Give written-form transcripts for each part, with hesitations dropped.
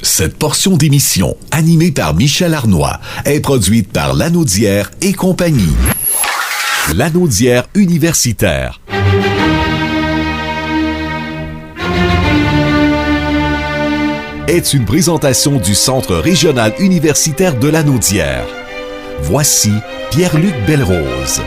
Cette portion d'émission, animée par Michel Arnois, est produite par Lanaudière et compagnie. Lanaudière universitaire. Est une présentation du Centre régional universitaire de Lanaudière. Voici Pierre-Luc Belrose.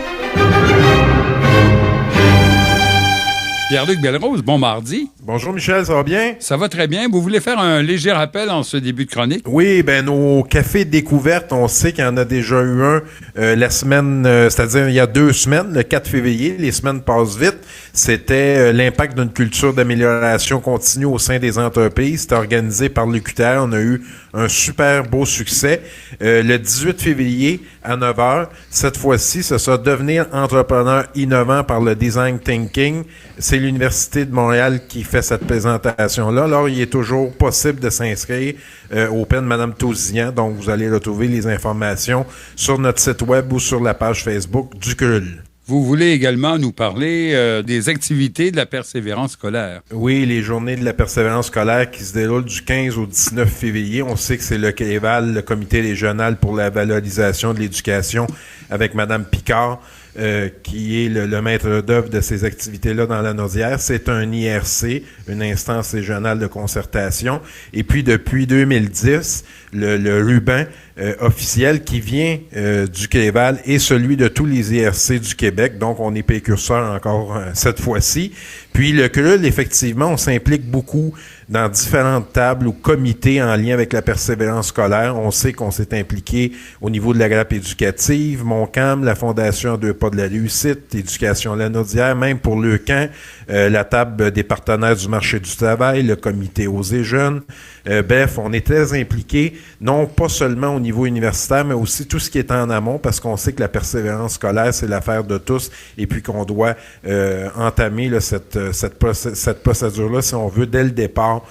Pierre-Luc Belrose, bon mardi. Bonjour Michel, ça va bien? Ça va très bien. Vous voulez faire un léger rappel en ce début de chronique? Oui, nos cafés découvertes, on sait qu'il y en a déjà eu un la semaine, c'est-à-dire il y a 2 semaines, le 4 février, les semaines passent vite. C'était l'impact d'une culture d'amélioration continue au sein des entreprises. C'était organisé par l'UQTR, on a eu un super beau succès. Le 18 février à 9h, cette fois-ci, ce sera devenir entrepreneur innovant par le design thinking. C'est l'Université de Montréal qui fait cette présentation-là. Alors, il est toujours possible de s'inscrire au PEN Mme Tousignan. Donc, vous allez retrouver les informations sur notre site web ou sur la page Facebook du CRUL. Vous voulez également nous parler des activités de la persévérance scolaire. Oui, les journées de la persévérance scolaire qui se déroulent du 15 au 19 février. On sait que c'est le CREVAL, le Comité régional pour la valorisation de l'éducation, avec Mme Picard, qui est le maître d'œuvre de ces activités-là dans la Naudière. C'est un IRC, une instance régionale de concertation. Et puis, depuis 2010, le ruban officiel qui vient du CREVAL est celui de tous les IRC du Québec. Donc, on est précurseur encore cette fois-ci. Puis, le CRUL, effectivement, on s'implique beaucoup dans différentes tables ou comités en lien avec la persévérance scolaire. On sait qu'on s'est impliqué au niveau de la grappe éducative, Montcalm, la Fondation 2 pas de la réussite, Éducation Lanaudière, même pour le camp, la table des partenaires du marché du travail, le comité Osez Jeunes. Bref, on est très impliqués, non pas seulement au niveau universitaire, mais aussi tout ce qui est en amont, parce qu'on sait que la persévérance scolaire, c'est l'affaire de tous, et puis qu'on doit entamer là, cette procédure-là, si on veut, dès le départ,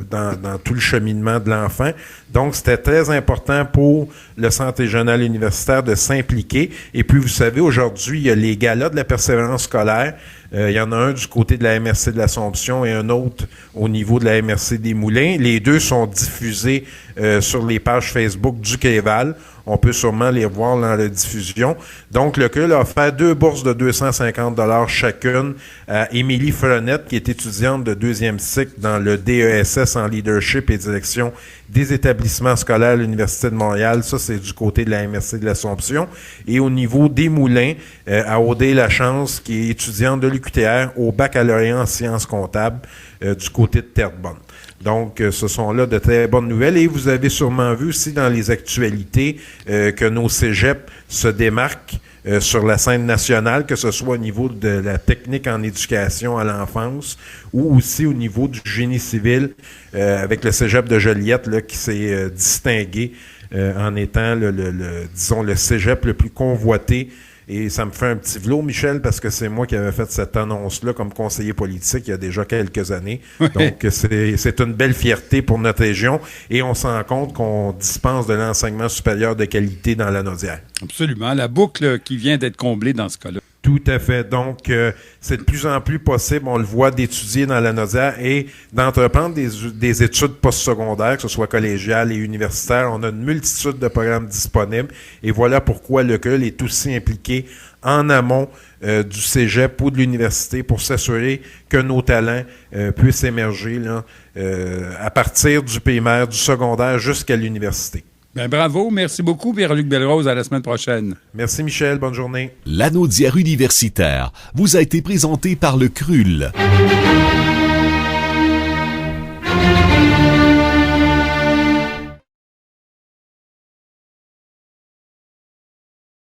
dans tout le cheminement de l'enfant. Donc, c'était très important pour le Centre régional universitaire de s'impliquer. Et puis, vous savez, aujourd'hui, il y a les galas de la persévérance scolaire. Il y en a un du côté de la MRC de l'Assomption et un autre au niveau de la MRC des Moulins. Les deux sont diffusés sur les pages Facebook du CREVAL. On peut sûrement les voir dans la diffusion. Donc, le CRUL a offert 2 bourses de 250 $ chacune à Émilie Frenette, qui est étudiante de 2e cycle dans le DESS en leadership et direction des établissements scolaires à l'Université de Montréal. Ça, c'est du côté de la MRC de l'Assomption. Et au niveau des Moulins, à Audé Lachance, qui est étudiante de l'UQTR au baccalauréat en sciences comptables du côté de Terrebonne. Donc, ce sont là de très bonnes nouvelles. Et vous avez sûrement vu aussi dans les actualités que nos cégeps se démarquent sur la scène nationale, que ce soit au niveau de la technique en éducation à l'enfance ou aussi au niveau du génie civil, avec le cégep de Joliette là, qui s'est distingué en étant disons, le cégep le plus convoité. Et ça me fait un petit velours, Michel, parce que c'est moi qui avais fait cette annonce-là comme conseiller politique il y a déjà quelques années. Donc, c'est une belle fierté pour notre région et on se rend compte qu'on dispense de l'enseignement supérieur de qualité dans la Naudière. Absolument. La boucle qui vient d'être comblée dans ce cas-là. Tout à fait. Donc, c'est de plus en plus possible, on le voit, d'étudier dans la Naudière et d'entreprendre des études postsecondaires, que ce soit collégiales et universitaires. On a une multitude de programmes disponibles et voilà pourquoi le CRUL est aussi impliqué en amont du cégep ou de l'université pour s'assurer que nos talents puissent émerger là, à partir du primaire, du secondaire jusqu'à l'université. Bien, bravo. Merci beaucoup, Pierre-Luc Belrose. À la semaine prochaine. Merci, Michel. Bonne journée. Lanaudière universitaire vous a été présenté par le CRUL.